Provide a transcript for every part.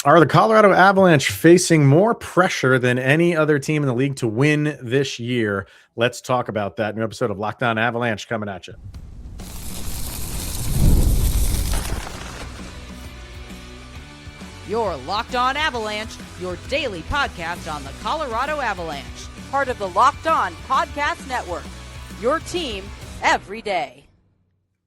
Are the Colorado Avalanche facing more pressure than any other team in the league to win this year? Let's talk about that. New episode of Locked On Avalanche coming at you. Your Locked On Avalanche, your daily podcast on the Colorado Avalanche. Part of the Locked On Podcast Network. Your team every day.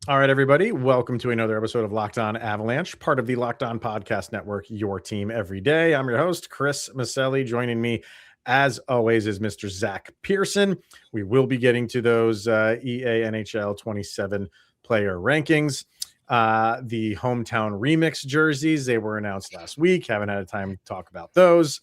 All right, everybody. Welcome to another episode of Locked On Avalanche, part of the Locked On Podcast Network, your team every day. I'm your host, Chris Maselli. Joining me, as always, is Mr. Zach Pearson. We will be getting to those EA NHL 27 player rankings. The hometown remix jerseys, they were announced last week. Haven't had time to talk about those.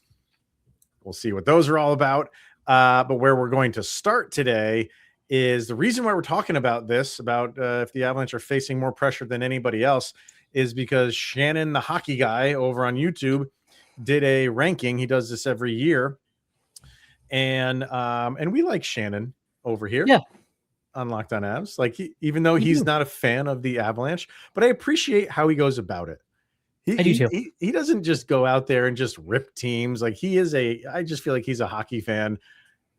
We'll see what those are all about. But where we're going to start today is the reason why we're talking about this, about if the Avalanche are facing more pressure than anybody else, is because Shannon, the hockey guy over on YouTube, did a ranking. He does this every year. And we like Shannon over here. Yeah. On Locked On Avs. Like, even though he's not a fan of the Avalanche, but I appreciate how he goes about it. I do too. He doesn't just go out there and just rip teams. Like, I just feel like he's a hockey fan.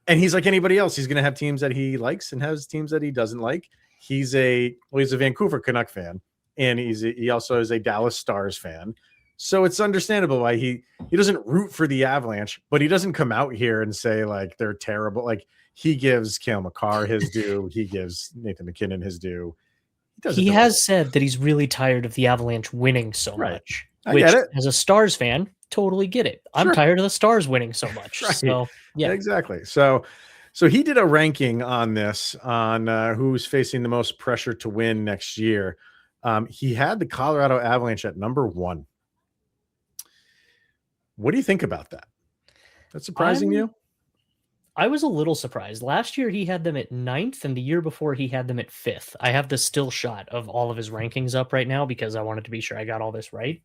And he's like anybody else. He's going to have teams that he likes and has teams that he doesn't like. He's a Vancouver Canuck fan, and he also is a Dallas Stars fan. So it's understandable why he doesn't root for the Avalanche, but he doesn't come out here and say like they're terrible. Like, he gives Cale Makar his due. He gives Nathan MacKinnon his due. He has said that he's really tired of the Avalanche winning so much. I get it. As a Stars fan, totally get it. I'm tired of the Stars winning so much. Right. So yeah, exactly. So he did a ranking on this, on who's facing the most pressure to win next year. He had the Colorado Avalanche at number 1. What do you think about that? That's surprising you? I was a little surprised. Last year he had them at 9th, and the year before he had them at 5th. I have the still shot of all of his rankings up right now because I wanted to be sure I got all this right.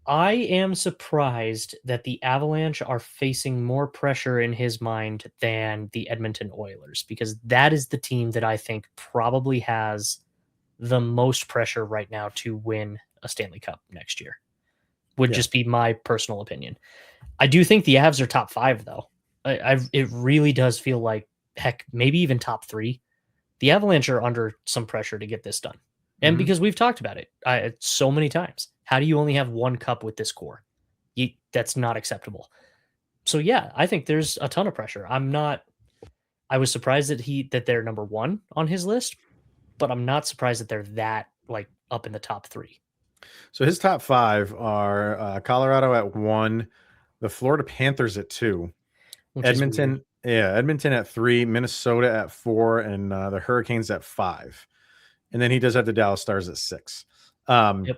I am surprised that the Avalanche are facing more pressure in his mind than the Edmonton Oilers, because that is the team that I think probably has the most pressure right now to win a Stanley Cup next year. Would just be my personal opinion. I do think the Avs are top 5, though. It really does feel like, heck, maybe even top 3. The Avalanche are under some pressure to get this done. And because we've talked about it so many times. How do you only have one cup with this core? That's not acceptable. So yeah, I think there's a ton of pressure. I was surprised that they're number 1 on his list, but I'm not surprised that they're that like up in the top 3. So his top 5 are Colorado at 1, the Florida Panthers at 2, Edmonton at 3, Minnesota at 4, and the Hurricanes at 5. And then he does have the Dallas Stars at 6. Yep.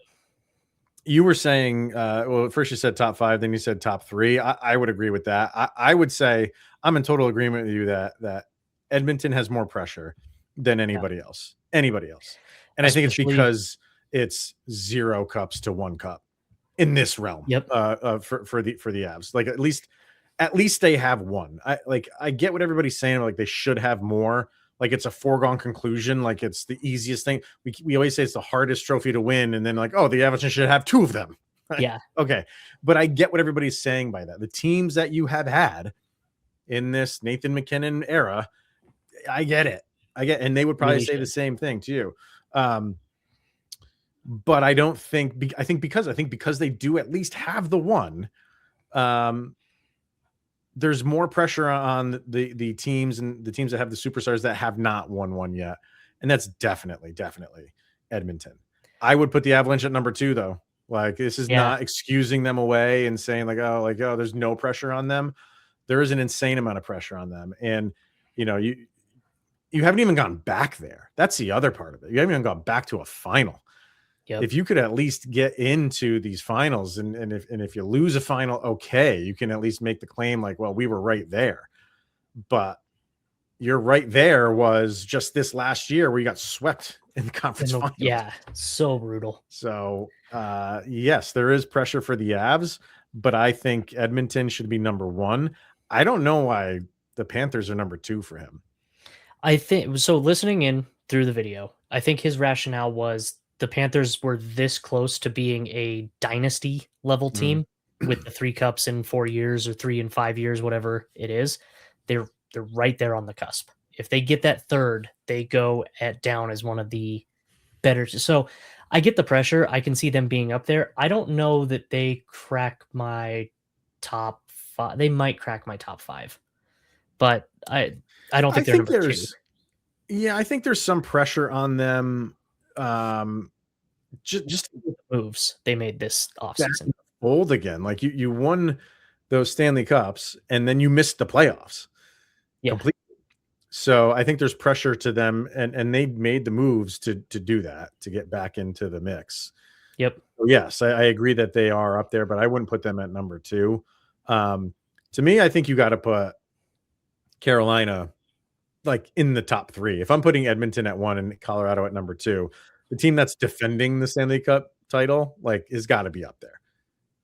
You were saying, well, first you said top 5, then you said top 3. I would agree with that. I would say I'm in total agreement with you that Edmonton has more pressure than anybody else. Anybody else. And I think it's because it's 0 cups to 1 cup in this realm. Yep. For the Avs. Like, at least they have one. I get what everybody's saying. Like, they should have more. Like, it's a foregone conclusion. Like, it's the easiest thing. We always say it's the hardest trophy to win. And then like, oh, the Avalanche should have 2 of them. Yeah. Okay. But I get what everybody's saying by that. The teams that you have had in this Nathan MacKinnon era, I get it. And they would probably say the same thing to you. But I don't think, I think because they do at least have the one, there's more pressure on the teams and the teams that have the superstars that have not won one yet. And that's definitely Edmonton. I would put the Avalanche at number 2, though. Like, this is not excusing them away and saying oh, there's no pressure on them. There is an insane amount of pressure on them. And, you haven't even gone back there. That's the other part of it. You haven't even gone back to a final. Yep. If you could at least get into these finals, and if you lose a final, okay, you can at least make the claim like, well, we were right there. But you're right there was just this last year where you got swept in the conference finals. Yeah, so brutal. So yes, there is pressure for the Avs, but I think Edmonton should be number 1. I don't know why the Panthers are number 2 for him. I think so. Listening in through the video, I think his rationale was the Panthers were this close to being a dynasty level team with the 3 cups in 4 years or 3 in 5 years, whatever it is. They're right there on the cusp. If they get that third, they go down as one of the better. So I get the pressure. I can see them being up there. I don't know that they crack my top 5. They might crack my top 5, but I don't think they're number 2. Yeah, I think there's some pressure on them. Just moves they made this offseason. Old again. Like you won those Stanley Cups and then you missed the playoffs. Yeah. Completely. So I think there's pressure to them, and they made the moves to do that, to get back into the mix. Yep. So yes, I agree that they are up there, but I wouldn't put them at number 2. To me, I think you got to put Carolina like in the top 3. If I'm putting Edmonton at 1 and Colorado at number 2, the team that's defending the Stanley Cup title like has got to be up there.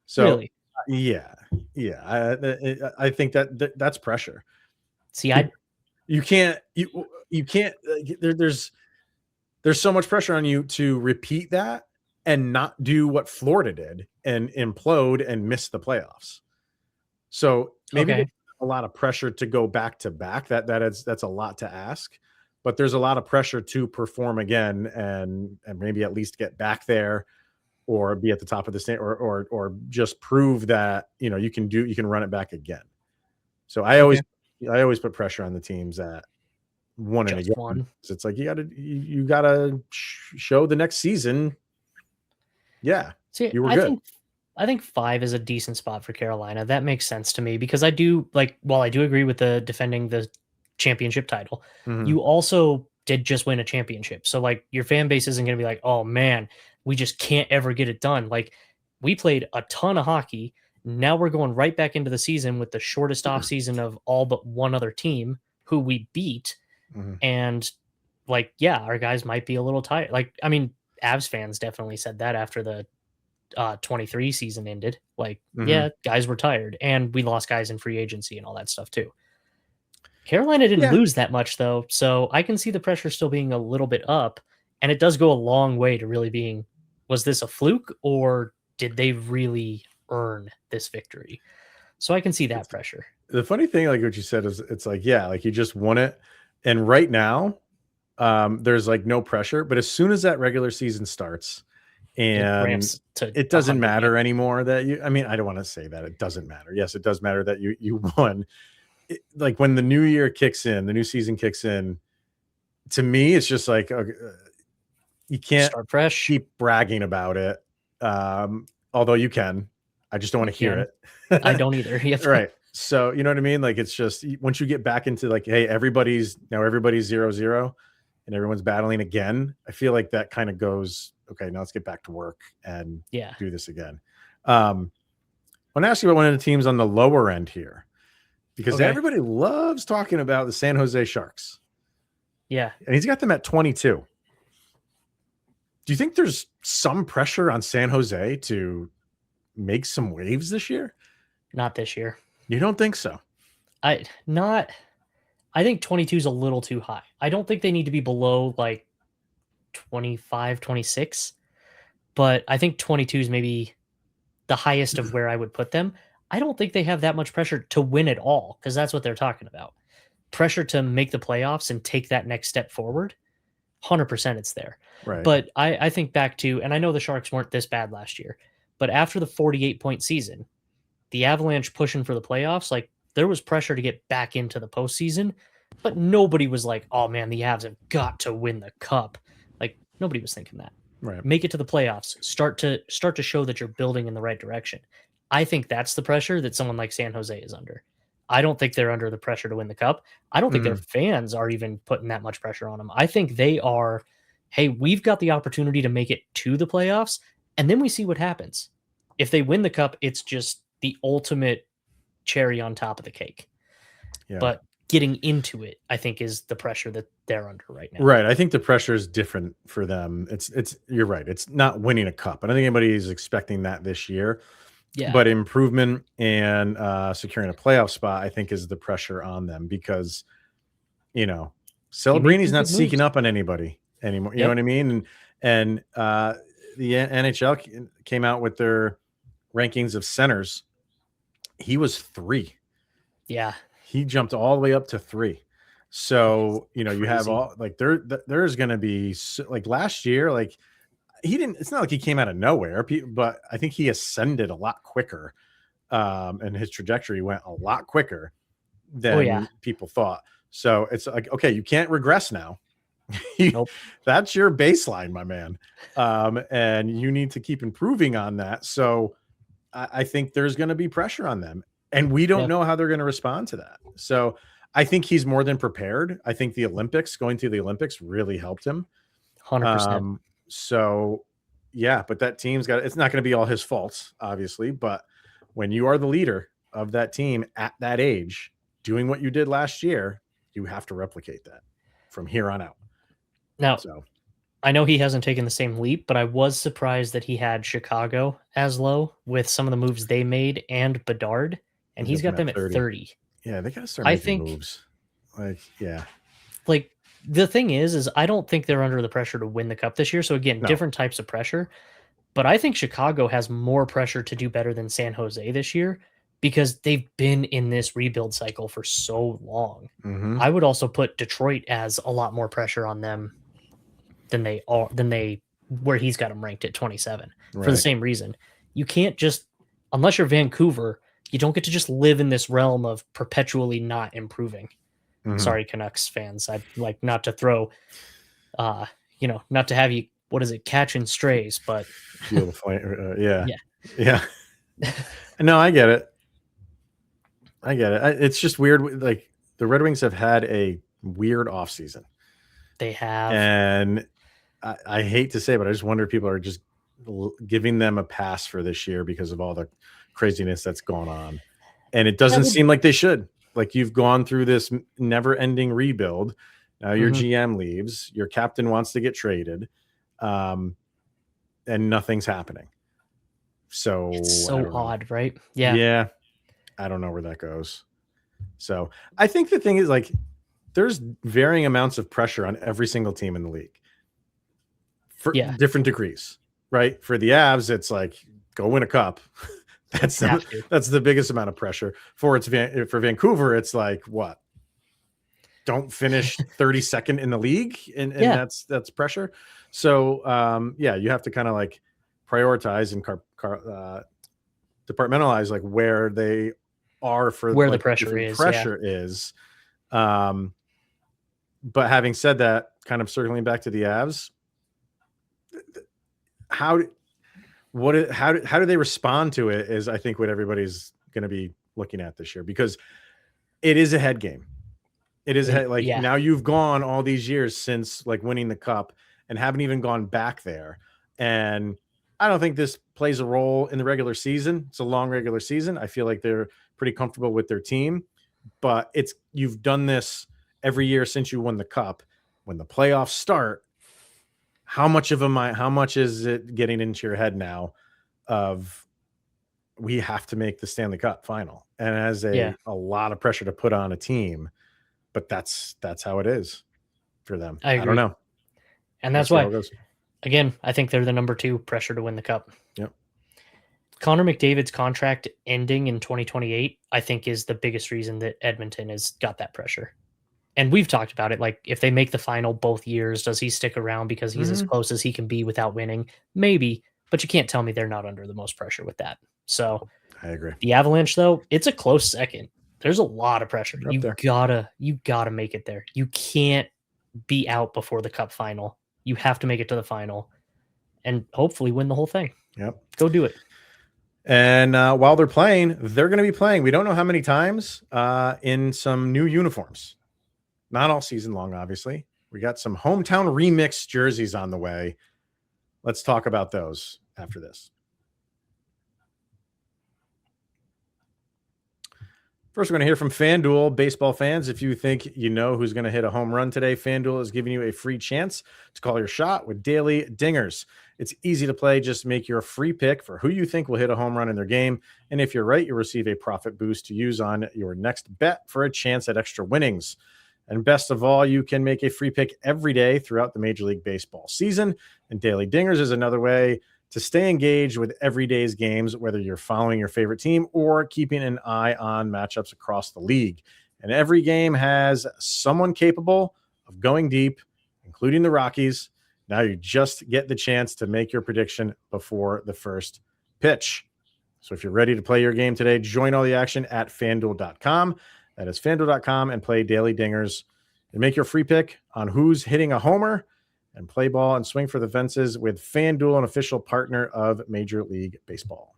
So really? Yeah. I think that's pressure. See, you can't there's so much pressure on you to repeat that and not do what Florida did and implode and miss the playoffs. So maybe a lot of pressure to go back to back. That's a lot to ask, but there's a lot of pressure to perform again and maybe at least get back there or be at the top of the stand or just prove that, you can run it back again. So I always put pressure on the teams that won it again. So it's like you gotta show the next season. Yeah. See, you were good. I think 5 is a decent spot for Carolina. That makes sense to me because I do while I do agree with the defending the championship title, you also did just win a championship. So like your fan base isn't going to be like, oh man, we just can't ever get it done. Like we played a ton of hockey. Now we're going right back into the season with the shortest off season of all but one other team who we beat. And our guys might be a little tired. Like, I mean, Avs fans definitely said that after the 23 season ended. Guys were tired and we lost guys in free agency and all that stuff too. Carolina didn't lose that much though. So I can see the pressure still being a little bit up, and it does go a long way to really being, was this a fluke or did they really earn this victory? So I can see that pressure. The funny thing, like what you said, is it's like, like you just won it. And right now, there's like no pressure, but as soon as that regular season starts and it doesn't matter anymore that I don't want to say that it doesn't matter. Yes, it does matter that you won. Like when the new year kicks in, the new season kicks in, to me, it's just like, you can't start fresh, keep bragging about it. Although you can, I just don't want to hear it. I don't either. Right. So, you know what I mean? Like, it's just, once you get back into like, hey, everybody's 0-0 and everyone's battling again. I feel like that kind of goes, okay, now let's get back to work and do this again. I want to ask you about one of the teams on the lower end here, because everybody loves talking about the San Jose Sharks. Yeah. And he's got them at 22. Do you think there's some pressure on San Jose to make some waves this year? Not this year. You don't think so? I think 22 is a little too high. I don't think they need to be below like 25, 26, but I think 22 is maybe the highest of where I would put them. I don't think they have that much pressure to win it all, because that's what they're talking about. Pressure to make the playoffs and take that next step forward. 100% it's there. Right. But I think back to, and I know the Sharks weren't this bad last year, but after the 48-point season, the Avalanche pushing for the playoffs, like there was pressure to get back into the postseason, but nobody was like, oh man, the Avs have got to win the cup. Like nobody was thinking that. Right. Make it to the playoffs. Start to show that you're building in the right direction. I think that's the pressure that someone like San Jose is under. I don't think they're under the pressure to win the cup. I don't think their fans are even putting that much pressure on them. I think they are, hey, we've got the opportunity to make it to the playoffs, and then we see what happens. If they win the cup, it's just the ultimate cherry on top of the cake. Yeah. But getting into it, I think, is the pressure that they're under right now. Right. I think the pressure is different for them. It's you're right. It's not winning a cup. I don't think anybody is expecting that this year. Yeah. But improvement and securing a playoff spot, I think, is the pressure on them, because, Celebrini's not sneaking up on anybody anymore. You know what I mean? And the NHL came out with their rankings of centers. He was 3. Yeah. He jumped all the way up to 3. So, you know, you have all like there's going to be like last year, like it's not like he came out of nowhere, but I think he ascended a lot quicker. And his trajectory went a lot quicker than people thought. So it's like, okay, you can't regress now. Nope. That's your baseline, my man. And you need to keep improving on that. So I think there's going to be pressure on them, and we don't know how they're going to respond to that. So I think he's more than prepared. I think going to the Olympics really helped him. 100%. So yeah, but that team's it's not going to be all his faults, obviously, but when you are the leader of that team at that age, doing what you did last year, you have to replicate that from here on out. Now, I know he hasn't taken the same leap, but I was surprised that he had Chicago as low with some of the moves they made and Bedard, and he's got them at 30. Yeah, they got to start making moves. Like the thing is I don't think they're under the pressure to win the cup this year. So again, different types of pressure, but I think Chicago has more pressure to do better than San Jose this year because they've been in this rebuild cycle for so long. Mm-hmm. I would also put Detroit as a lot more pressure on them than where he's got them ranked at 27 for the same reason. You can't just, unless you're Vancouver, you don't get to just live in this realm of perpetually not improving. Mm-hmm. Sorry, Canucks fans. I'd like not to throw, not to have you, catching strays, but feel the flame. Yeah. No, I get it. It's just weird. Like the Red Wings have had a weird offseason. They have. And I hate to say, but I just wonder if people are just giving them a pass for this year because of all the craziness that's going on. And it doesn't seem like they should. Like you've gone through this never-ending rebuild. Now your GM leaves. Your captain wants to get traded. And nothing's happening. So it's so odd, right? Yeah. Yeah. I don't know where that goes. So I think the thing is like there's varying amounts of pressure on every single team in the league for different degrees, right? For the Avs, it's like go win a cup. That's the biggest amount of pressure. For Vancouver, it's like what? Don't finish 32nd in the league, and that's pressure. So you have to kind of like prioritize and departmentalize like where they are for where like, the pressure is. But having said that, kind of circling back to the Avs, how do they respond to it is I think what everybody's going to be looking at this year, because it is a head game. It is now you've gone all these years since like winning the cup and haven't even gone back there. And I don't think this plays a role in the regular season. It's a long regular season. I feel like they're pretty comfortable with their team, but you've done this every year since you won the cup. When the playoffs start, how much is it getting into your head now of we have to make the Stanley Cup final? And as a lot of pressure to put on a team, but that's how it is for them. I don't know. And that's why, again, I think they're the number 2 pressure to win the cup. Yep. Connor McDavid's contract ending in 2028, I think, is the biggest reason that Edmonton has got that pressure. And we've talked about it. Like, if they make the final both years, does he stick around because he's as close as he can be without winning? Maybe, but you can't tell me they're not under the most pressure with that. So I agree. The Avalanche, though, it's a close second. There's a lot of pressure. You gotta make it there. You can't be out before the cup final. You have to make it to the final and hopefully win the whole thing. Yep. Go do it. And while they're going to be playing, we don't know how many times, in some new uniforms. Not all season long, obviously. We got some hometown remix jerseys on the way. Let's talk about those after this. First, we're going to hear from FanDuel. Baseball fans, if you think you know who's going to hit a home run today, FanDuel is giving you a free chance to call your shot with daily dingers. It's easy to play. Just make your free pick for who you think will hit a home run in their game. And if you're right, you'll receive a profit boost to use on your next bet for a chance at extra winnings. And best of all, you can make a free pick every day throughout the Major League Baseball season. And Daily Dingers is another way to stay engaged with every day's games, whether you're following your favorite team or keeping an eye on matchups across the league. And every game has someone capable of going deep, including the Rockies. Now you just get the chance to make your prediction before the first pitch. So if you're ready to play your game today, join all the action at FanDuel.com. That is FanDuel.com, and play Daily Dingers and make your free pick on who's hitting a homer, and play ball and swing for the fences with FanDuel, an official partner of Major League Baseball.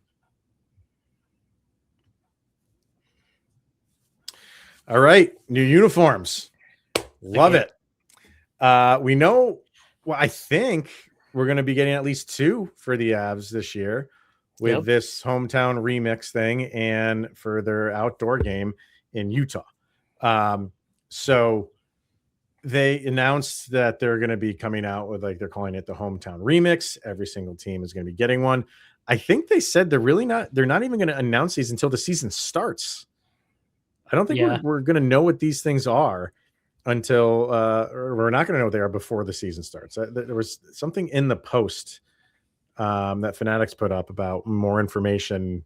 All right, new uniforms. Love it. We know, well, I think we're going to be getting at least 2 for the Avs this year with this hometown remix thing and for their outdoor game in Utah. So they announced that they're going to be coming out with, like, they're calling it the hometown remix. Every single team is going to be getting one. I think they said they're not even going to announce these until the season starts. I don't think we're going to know what these things are until or we're not going to know what they are before the season starts. There was something in the post that Fanatics put up about more information.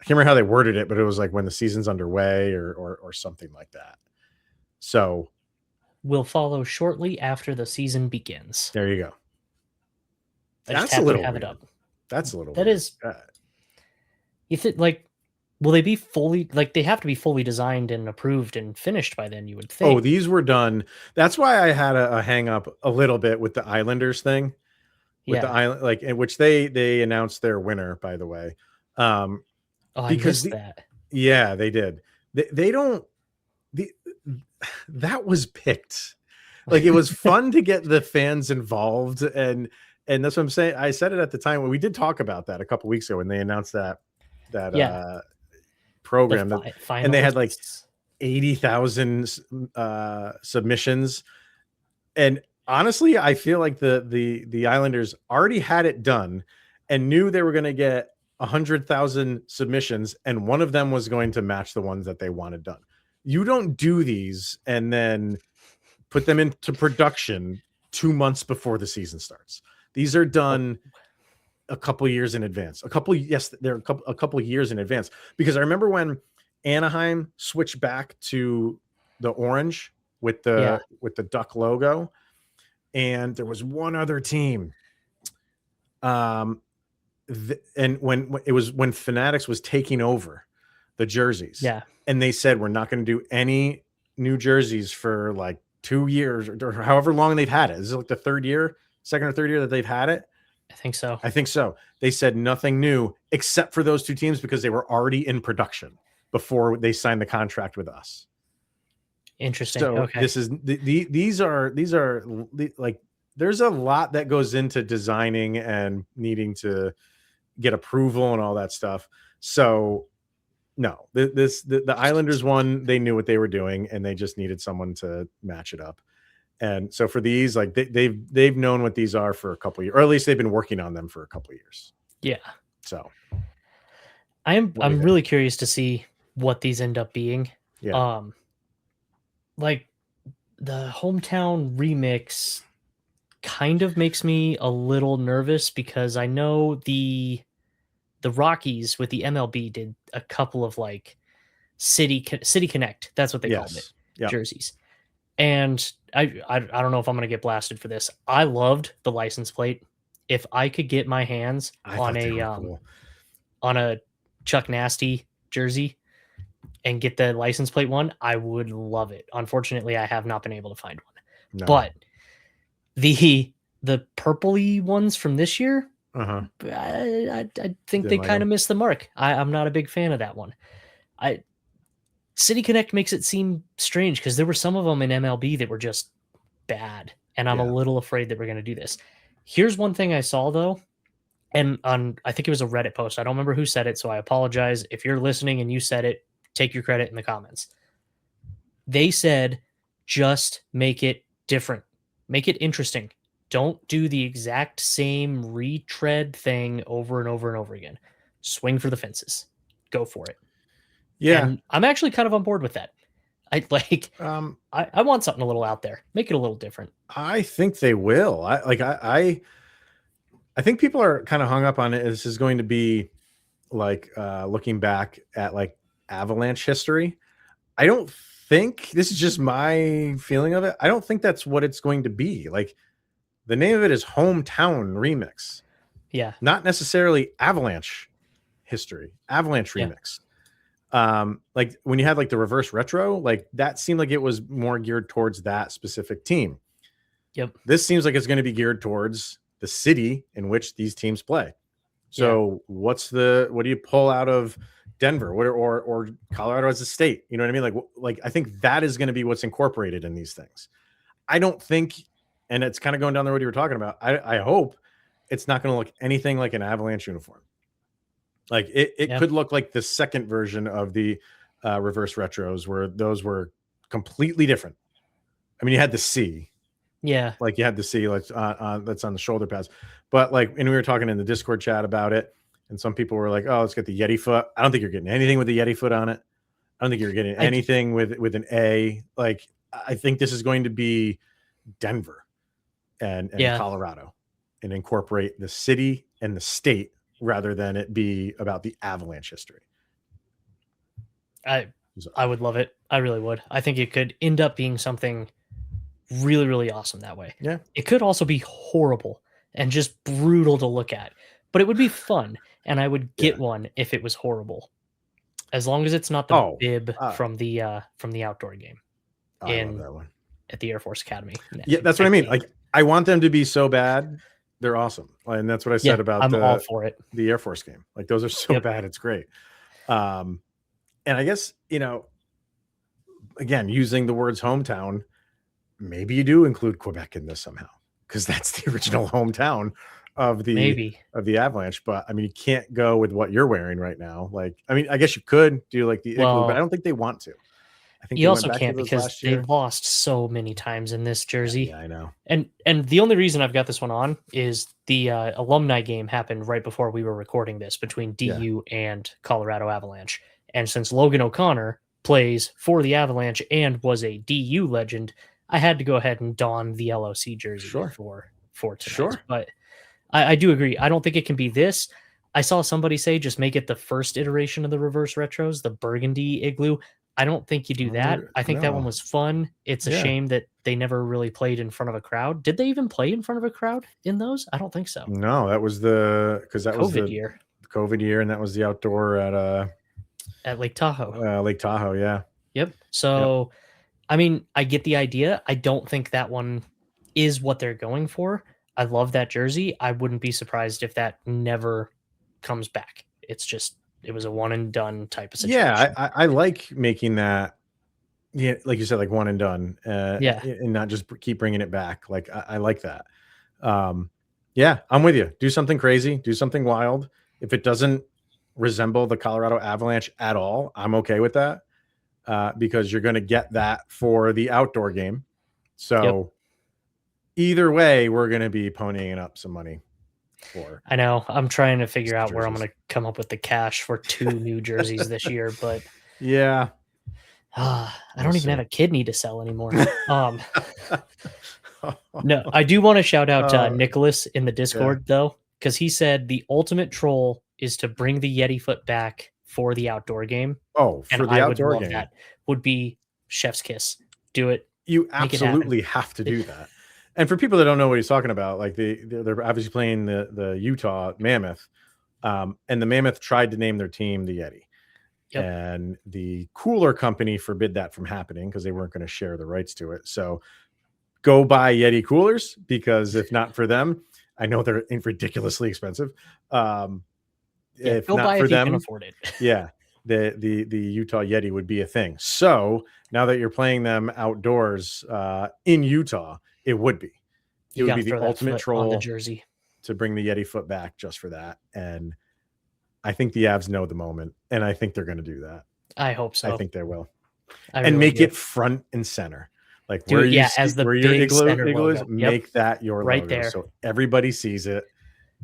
I can't remember how they worded it, but it was like when the season's underway or something like that. So will follow shortly after the season begins. There you go. That's a little have weird. It up. That's a little that weird. Is you think, like, will they be fully, like, they have to be fully designed and approved and finished by then, you would think. Oh, these were done. That's why I had a hang up a little bit with the Islanders thing. With the Island, like, in which they announced their winner, by the way. Because that. Yeah, they did. They don't. That was picked. Like, it was fun to get the fans involved, and that's what I'm saying. I said it at the time when we did talk about that a couple weeks ago when they announced that program, and they had like 80,000 submissions. And honestly, I feel like the Islanders already had it done and knew they were going to get 100,000 submissions, and one of them was going to match the ones that they wanted done. You don't do these and then put them into production 2 months before the season starts. These are done a couple years in advance. They're a couple years in advance, because I remember when Anaheim switched back to the orange with the duck logo, and there was one other team. And when Fanatics was taking over the jerseys, and they said, we're not going to do any new jerseys for like 2 years or however long they've had it. This is like the second or third year that they've had it. I think so. They said nothing new except for those 2 teams because they were already in production before they signed the contract with us. Interesting. So okay. This is these are like, there's a lot that goes into designing and needing to get approval and all that stuff. So no, the Islanders one, they knew what they were doing and they just needed someone to match it up. And so for these, like, they've known what these are for a couple of years, or at least they've been working on them for a couple of years. Yeah. So I'm really curious to see what these end up being. Yeah. Like, the hometown remix kind of makes me a little nervous, because I know the Rockies with the MLB did a couple of, like, City Connect. That's what they called it. Yep. Jerseys. And I don't know if I'm going to get blasted for this. I loved the license plate. If I could get my hands on a Chuck Nasty jersey and get the license plate one, I would love it. Unfortunately, I have not been able to find one. No. But the purpley ones from this year, I think they kind of missed the mark. I'm not a big fan of that one. City Connect makes it seem strange because there were some of them in MLB that were just bad, and I'm a little afraid that we're going to do this. Here's one thing I saw, though, and I think it was a Reddit post. I don't remember who said it, so I apologize. If you're listening and you said it, take your credit in the comments. They said, just make it different. Make it interesting. Don't do the exact same retread thing over and over and over again. Swing for the fences. Go for it. Yeah. And I'm actually kind of on board with that. I I want something a little out there. Make it a little different. I think they will. I think people are kind of hung up on it. This is going to be like looking back at like Avalanche history. I don't think, this is just my feeling of it, I don't think that's what it's going to be. Like, the name of it is Hometown Remix. Yeah. Not necessarily Avalanche history, Avalanche Remix. Like when you had like the reverse retro, like that seemed like it was more geared towards that specific team. Yep. This seems like it's going to be geared towards the city in which these teams play. So what do you pull out of Denver or Colorado as a state? You know what I mean? Like I think that is going to be what's incorporated in these things. I don't think, and it's kind of going down the road you were talking about, I hope it's not going to look anything like an Avalanche uniform. Like it could look like the second version of the reverse retros, where those were completely different. I mean, you had the C. Yeah. Like you had the C, like that's on the shoulder pads. But like, and we were talking in the Discord chat about it, and some people were like, "Oh, let's get the Yeti foot." I don't think you're getting anything with the Yeti foot on it. I don't think you're getting anything with an A. Like, I think this is going to be Denver and Colorado, and incorporate the city and the state rather than it be about the Avalanche history. I would love it. I really would. I think it could end up being something really, really awesome that way. Yeah. It could also be horrible and just brutal to look at, but it would be fun. And I would get one if it was horrible, as long as it's not the bib from the outdoor game. I love that one at the Air Force Academy. Yeah, that's what I mean. Like, I want them to be so bad, they're awesome, and that's what I said about I'm all for it. The Air Force game. Like, those are so bad, it's great. And I guess, you know, again, using the words hometown, maybe you do include Quebec in this somehow, because that's the original hometown of the Avalanche. But I mean, you can't go with what you're wearing right now. Like, I mean, I guess you could do like the igloo, but I don't think they want to. I think you also can't, because they lost so many times in this jersey. Yeah, I know. And the only reason I've got this one on is the alumni game happened right before we were recording this, between DU and Colorado Avalanche. And since Logan O'Connor plays for the Avalanche and was a DU legend, I had to go ahead and don the LOC jersey for tonight. Sure. But I do agree. I don't think it can be this. I saw somebody say just make it the first iteration of the reverse retros, the burgundy igloo. I don't think you do that. I think that one was fun. It's a shame that they never really played in front of a crowd. Did they even play in front of a crowd in those? I don't think so. No, that was because that was the COVID year, and that was the outdoor at Lake Tahoe. Lake Tahoe, yeah. Yep. So, I mean, I get the idea. I don't think that one is what they're going for. I love that jersey. I wouldn't be surprised if that never comes back. It's just, it was a one and done type of situation. Yeah, I like making that, like you said, like one and done. And not just keep bringing it back. Like, I like that. Yeah, I'm with you. Do something crazy. Do something wild. If it doesn't resemble the Colorado Avalanche at all, I'm okay with that, because you're going to get that for the outdoor game. So either way, we're going to be ponying up some money. I know. I'm trying to figure out where I'm going to come up with the cash for 2 new jerseys this year, but I don't even have a kidney to sell anymore. No, I do want to shout out Nicholas in the Discord though, because he said the ultimate troll is to bring the Yeti foot back for the outdoor game. Oh, for the outdoor game, that would be chef's kiss. Do it. You absolutely have to do that. And for people that don't know what he's talking about, like they're obviously playing the Utah Mammoth, and the Mammoth tried to name their team the Yeti, and the cooler company forbid that from happening because they weren't going to share the rights to it. So go buy Yeti coolers, because if not for them, I know they're ridiculously expensive. If go not buy for if them, you can afford it. the Utah Yeti would be a thing. So now that you're playing them outdoors in Utah, it would be the ultimate troll the jersey to bring the Yeti foot back just for that. And I think the Avs know the moment, and I think they're going to do that. I hope so. I think they will, and really make it front and center, like where your igloo is. Make that your right logo, there, so everybody sees it.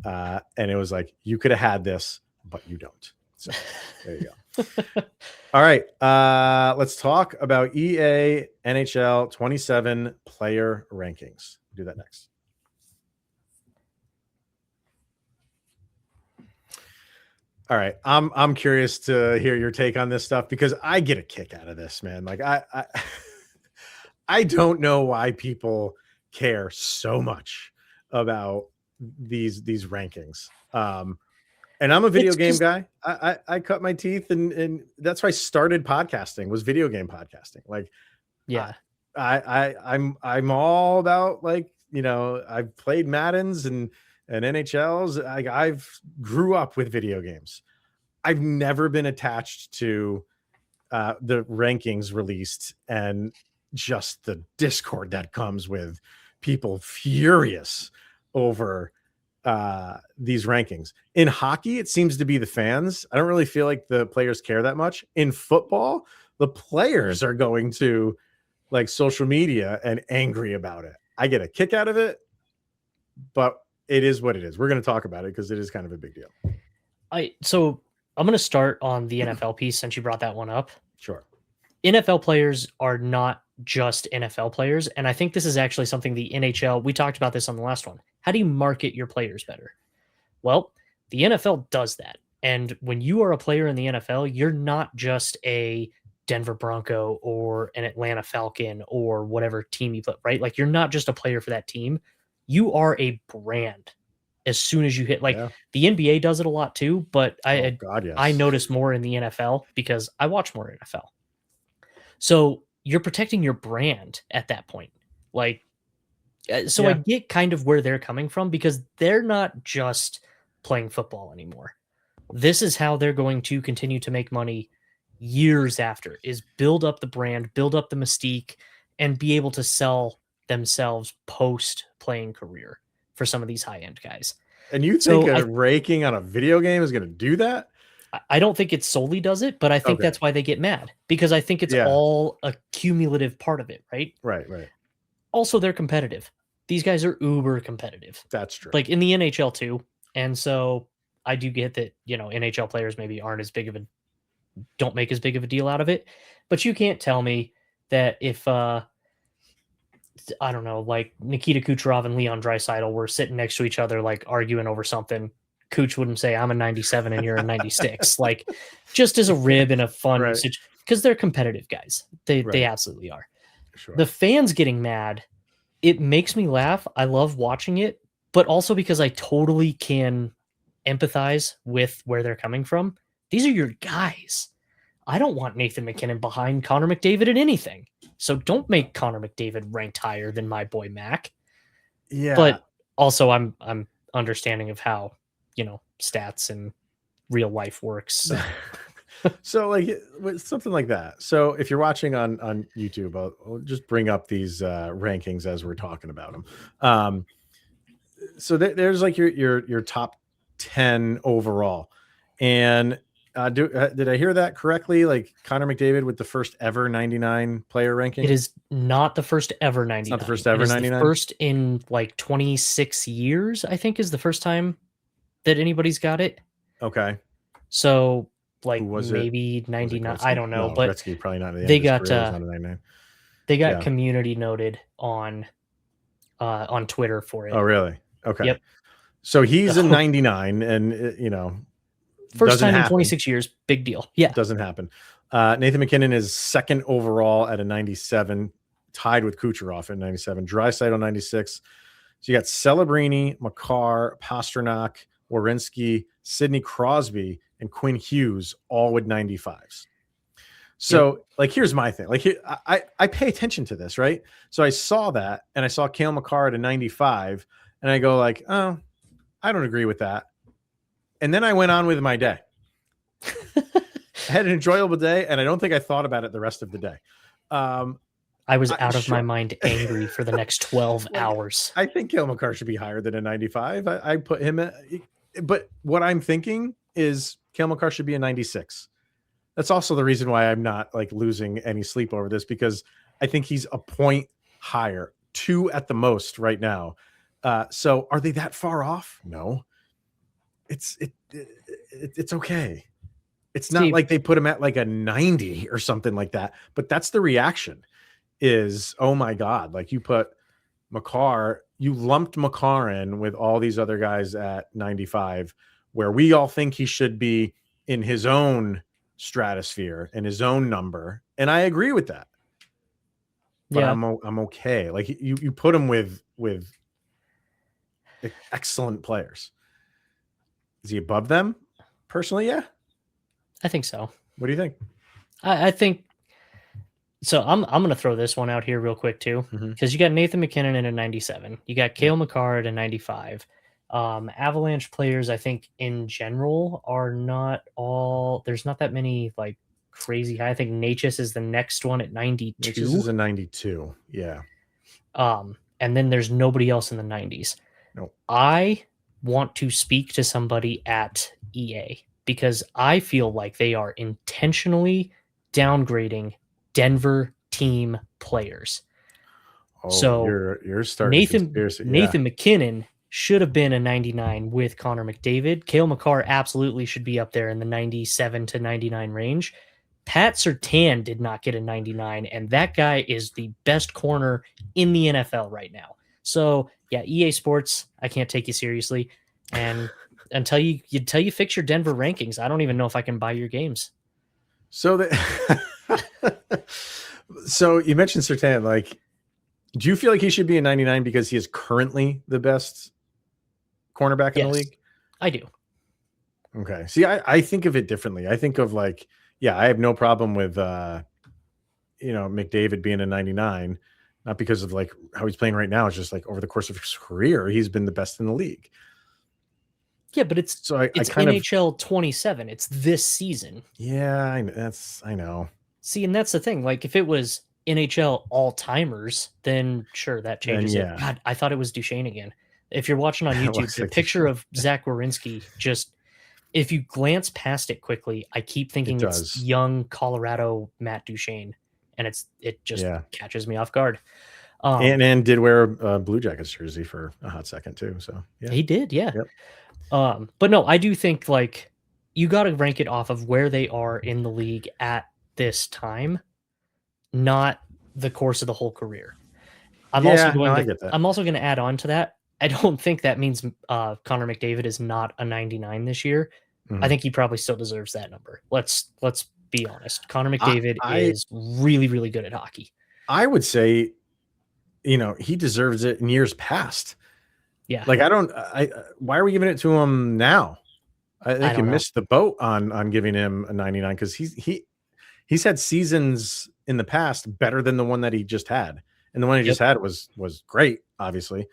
And it was like, you could have had this, but you don't. So there you go. All right. Let's talk about EA NHL 27 player rankings. Do that next. All right. I'm curious to hear your take on this stuff because I get a kick out of this, man. Like I don't know why people care so much about these rankings. And I'm a video game guy. I cut my teeth and that's why I started podcasting, was video game podcasting. Like, yeah, I'm all about, like, you know, I've played Maddens and NHLs. I've grew up with video games. I've never been attached to the rankings released and just the discord that comes with people furious over these rankings. In hockey, it seems to be the fans. I don't really feel like the players care that much. In football, the players are going to like social media and angry about it. I get a kick out of it, but it is what it is. We're going to talk about it because it is kind of a big deal. So I'm going to start on the NFL piece since you brought that one up. Sure. NFL players are not just NFL players. And I think this is actually something the NHL, we talked about this on the last one. How do you market your players better? Well, the NFL does that. And when you are a player in the NFL, you're not just a Denver Bronco or an Atlanta Falcon or whatever team you play, right? Like, you're not just a player for that team. You are a brand as soon as you hit, like, the NBA does it a lot too, but I notice more in the NFL because I watch more NFL. So you're protecting your brand at that point. Like, so I get kind of where they're coming from because they're not just playing football anymore. This is how they're going to continue to make money years after, is build up the brand, build up the mystique, and be able to sell themselves post playing career for some of these high end guys. And you think a ranking on a video game is going to do that? I don't think it solely does it, but I think that's why they get mad, because I think it's all a cumulative part of it, right? Right. Also, they're competitive. These guys are uber competitive. That's true. Like in the NHL too. And so I do get that, you know, NHL players maybe don't make as big of a deal out of it, but you can't tell me that if, I don't know, like Nikita Kucherov and Leon Draisaitl were sitting next to each other, like arguing over something, Cooch wouldn't say, I'm a 97 and you're a 96. Like, just as a rib and a fun situation, because they're competitive guys. They absolutely are. Sure. The fans getting mad, it makes me laugh. I love watching it, but also because I totally can empathize with where they're coming from. These are your guys. I don't want Nathan MacKinnon behind Connor McDavid in anything. So don't make Connor McDavid ranked higher than my boy Mac. Yeah. But also I'm understanding of how, you know, stats and real life works. So like something like that. So if you're watching on YouTube, I'll just bring up these rankings as we're talking about them. So there's like your top 10 overall. And did I hear that correctly? Like Connor McDavid with the first ever 99 player ranking? It is not the first ever 99. It's not the first ever 99? The first in like 26 years, I think, is the first time that anybody's got it. Okay. So like maybe 99. I don't know, but Gretzky probably not. They got community noted on Twitter for it. Oh, really? Okay. Yep. So he's in 99 and you know, first time in 26 years, big deal. Yeah. Doesn't happen. Nathan MacKinnon is second overall at a 97, tied with Kucherov at 97. Draisaitl 96. So you got Celebrini, Makar, Pasternak, Werenski, Sidney Crosby, and Quinn Hughes, all with 95s. So, like, here's my thing. Like, I pay attention to this, right? So I saw that, and I saw Cale Makar at a 95, and I go like, oh, I don't agree with that. And then I went on with my day. I had an enjoyable day, and I don't think I thought about it the rest of the day. I was out of my mind angry for the next 12 hours. I think Cale Makar should be higher than a 95. I put him at, but what I'm thinking is Cale Makar should be a 96. That's also the reason why I'm not like losing any sleep over this, because I think he's a point higher, 2 at the most right now. So are they that far off? No. It's okay. It's not like they put him at like a 90 or something like that, but that's the reaction is, oh my God, like you put Makar, you lumped Makar in with all these other guys at 95, where we all think he should be in his own stratosphere and his own number. And I agree with that. But Yeah. I'm okay. Like you put him with excellent players. Is he above them? Personally, yeah. I think so. What do you think? I think so. I'm going to throw this one out here real quick too, because you got Nathan MacKinnon at a 97. You got Cale Makar at a 95. Avalanche players, I think in general, are not all. There's not that many like crazy high. I think Natchez is the next one at 92. Natchez is a 92. Yeah. And then there's nobody else in the 90s. No. I want to speak to somebody at EA because I feel like they are intentionally downgrading Denver team players. Oh, so you're starting Nathan MacKinnon should have been a 99 with Connor McDavid. Cale Makar absolutely should be up there in the 97 to 99 range. Pat Surtain did not get a 99, and that guy is the best corner in the NFL right now. So yeah, EA Sports, I can't take you seriously. And until you fix your Denver rankings, I don't even know if I can buy your games. So so you mentioned Surtain. Like, do you feel like he should be a 99 because he is currently the best cornerback in the league? I do. Okay. See, I think of it differently. I think of like, yeah, I have no problem with McDavid being a 99, not because of like how he's playing right now. It's just like over the course of his career, he's been the best in the league. Yeah, but it's NHL 27. It's this season. Yeah, I know. See, and that's the thing. Like, if it was NHL all-timers, then sure, that changes it. God, I thought it was Duchesne again. If you're watching on YouTube, the picture of Zach Werenski, just if you glance past it quickly, I keep thinking it's young Colorado Matt Duchesne, and it just catches me off guard. And did wear a Blue Jackets jersey for a hot second too. So yeah, he did. Yeah. Yep. But no, I do think like you got to rank it off of where they are in the league at this time, not the course of the whole career. I'm also going to add on to that. I don't think that means Connor McDavid is not a 99 this year. Mm-hmm. I think he probably still deserves that number. Let's be honest. Connor McDavid is really, really good at hockey. I would say, he deserves it in years past. Yeah. Like why are we giving it to him now? I think you missed the boat on giving him a 99 because he's had seasons in the past better than the one that he just had. And the one he just had was great, obviously.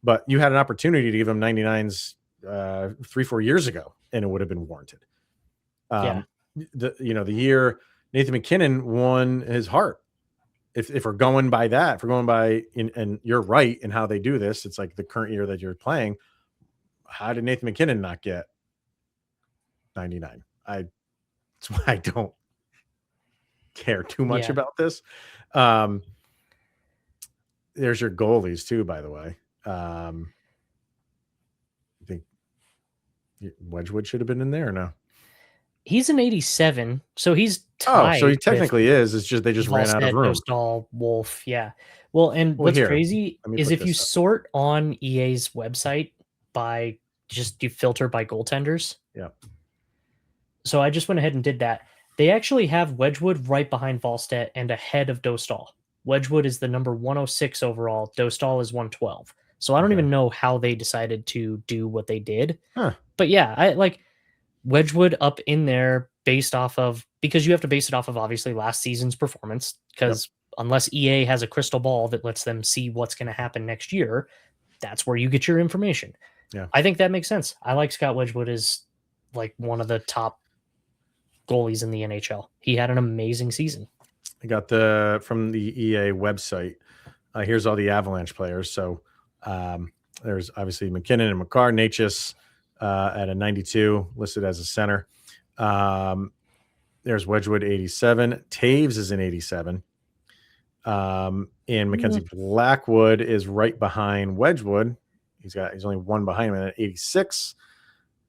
But you had an opportunity to give him 99s 3-4 years ago, and it would have been warranted. The year Nathan MacKinnon won his heart. If we're going by that, and you're right in how they do this, it's like the current year that you're playing. How did Nathan MacKinnon not get 99? That's why I don't care too much about this. There's your goalies too, by the way. I think Wedgwood should have been in there or no? He's an 87, so he's tied. So he technically is. It's just they just ran out of room. Dostal, Wolf, yeah. Well, and what's crazy is if you sort on EA's website by you filter by goaltenders. Yeah. So I just went ahead and did that. They actually have Wedgwood right behind Wallstedt and ahead of Dostal. Wedgwood is the number 106 overall. Dostal is 112. So I don't even know how they decided to do what they did. Huh. But yeah, I like Wedgwood up in there because you have to base it off of obviously last season's performance, because unless EA has a crystal ball that lets them see what's going to happen next year, that's where you get your information. Yeah. I think that makes sense. I like Scott Wedgwood as like one of the top goalies in the NHL. He had an amazing season. I got from the EA website. Here's all the Avalanche players. So there's obviously MacKinnon and Makar, Natchez at a 92, listed as a center. There's Wedgwood 87. Taves is an 87. And Mackenzie Blackwood is right behind Wedgwood. He's only one behind him at 86.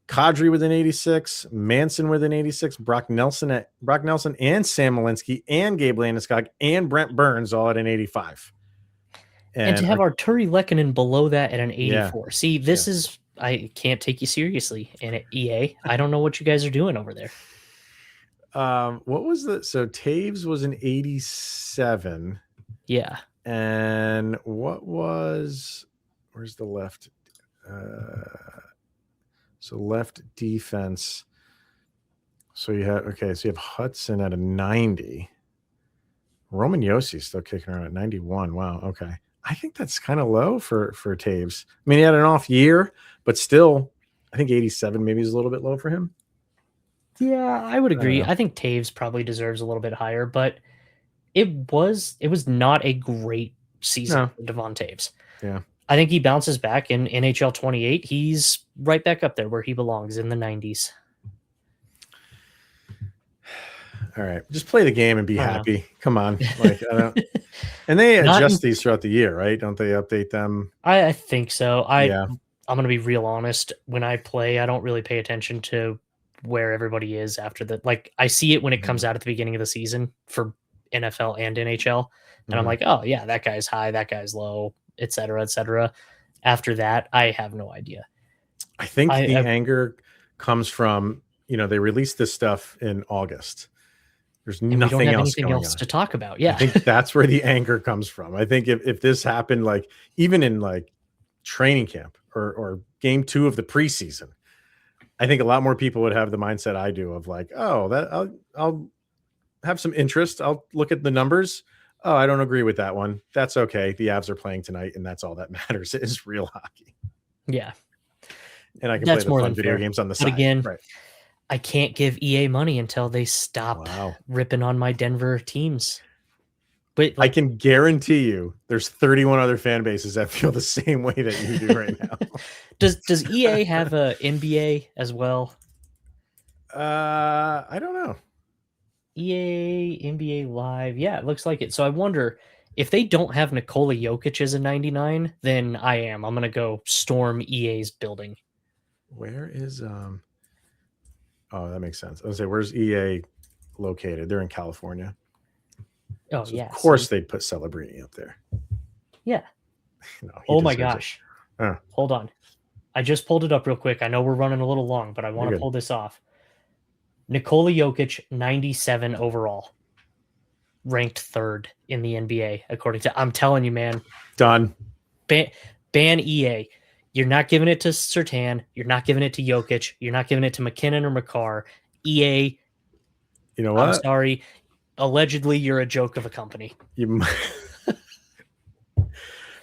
Kadri with an 86, Manson with an 86, Brock Nelson and Sam Malinsky and Gabe Landeskog and Brent Burns all at an 85. And to have Arturi Lehkonen below that at an 84. Yeah. See, this is, I can't take you seriously. And at EA, I don't know what you guys are doing over there. What was so Taves was an 87. Yeah. And where's the left? So left defense. So you have Hudson at a 90. Roman Yossi still kicking around at 91. Wow. Okay. I think that's kind of low for Taves. I mean, he had an off year, but still, I think 87 maybe is a little bit low for him. Yeah, I would agree. I think Taves probably deserves a little bit higher, but it was not a great season for Devon Taves. Yeah. I think he bounces back in NHL 28. He's right back up there where he belongs in the 90s. All right, just play the game and be happy. Come on, like I don't. And they adjust these throughout the year, right? Don't they update them? I think so. I'm going to be real honest. When I play, I don't really pay attention to where everybody is after that. Like I see it when it comes out at the beginning of the season for NFL and NHL, and I'm like, oh yeah, that guy's high, that guy's low, et cetera. After that, I have no idea. I think the anger comes from, they released this stuff in August. There's nothing else to talk about. Yeah. I think that's where the anger comes from. I think if this happened, like even in like training camp or game 2 of the preseason, I think a lot more people would have the mindset I do of like, oh, that I'll have some interest. I'll look at the numbers. Oh, I don't agree with that one. That's okay. The Avs are playing tonight, and that's all that matters is real hockey. Yeah. And I can play the fun video games on the side. But again, right. I can't give EA money until they stop ripping on my Denver teams. But I can guarantee you there's 31 other fan bases that feel the same way that you do right now. Does EA have a NBA as well? I don't know. EA NBA Live. Yeah, it looks like it. So I wonder if they don't have Nikola Jokic as a 99, then I'm going to go storm EA's building. Where is Oh, that makes sense. I was gonna say, where's EA located? They're in California. Oh, so yeah. Of course they'd put Celebrini up there. Yeah. No, oh my gosh. Hold on. I just pulled it up real quick. I know we're running a little long, but I want to pull this off. Nikola Jokic, 97 overall. Ranked 3rd in the NBA, according to... I'm telling you, man. Done. Ban EA. You're not giving it to Surtain. You're not giving it to Jokic. You're not giving it to MacKinnon or Makar. EA. You know what? I'm sorry. Allegedly, you're a joke of a company. You're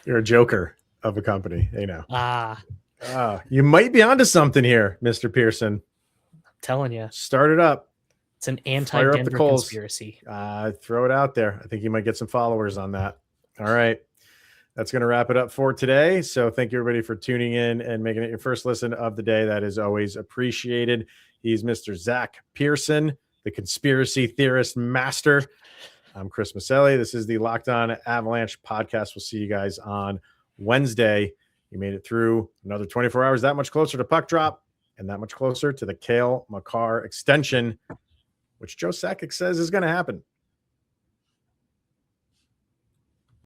a joker of a company. Hey, now. You might be onto something here, Mr. Pearson. I'm telling you. Start it up. It's an anti-Denver conspiracy. Throw it out there. I think you might get some followers on that. All right. That's going to wrap it up for today. So thank you, everybody, for tuning in and making it your first listen of the day. That is always appreciated. He's Mr. Zach Pearson, the conspiracy theorist master. I'm Chris Maselli. This is the Locked On Avalanche podcast. We'll see you guys on Wednesday. You made it through another 24 hours, that much closer to puck drop and that much closer to the Cale Makar extension, which Joe Sakic says is going to happen.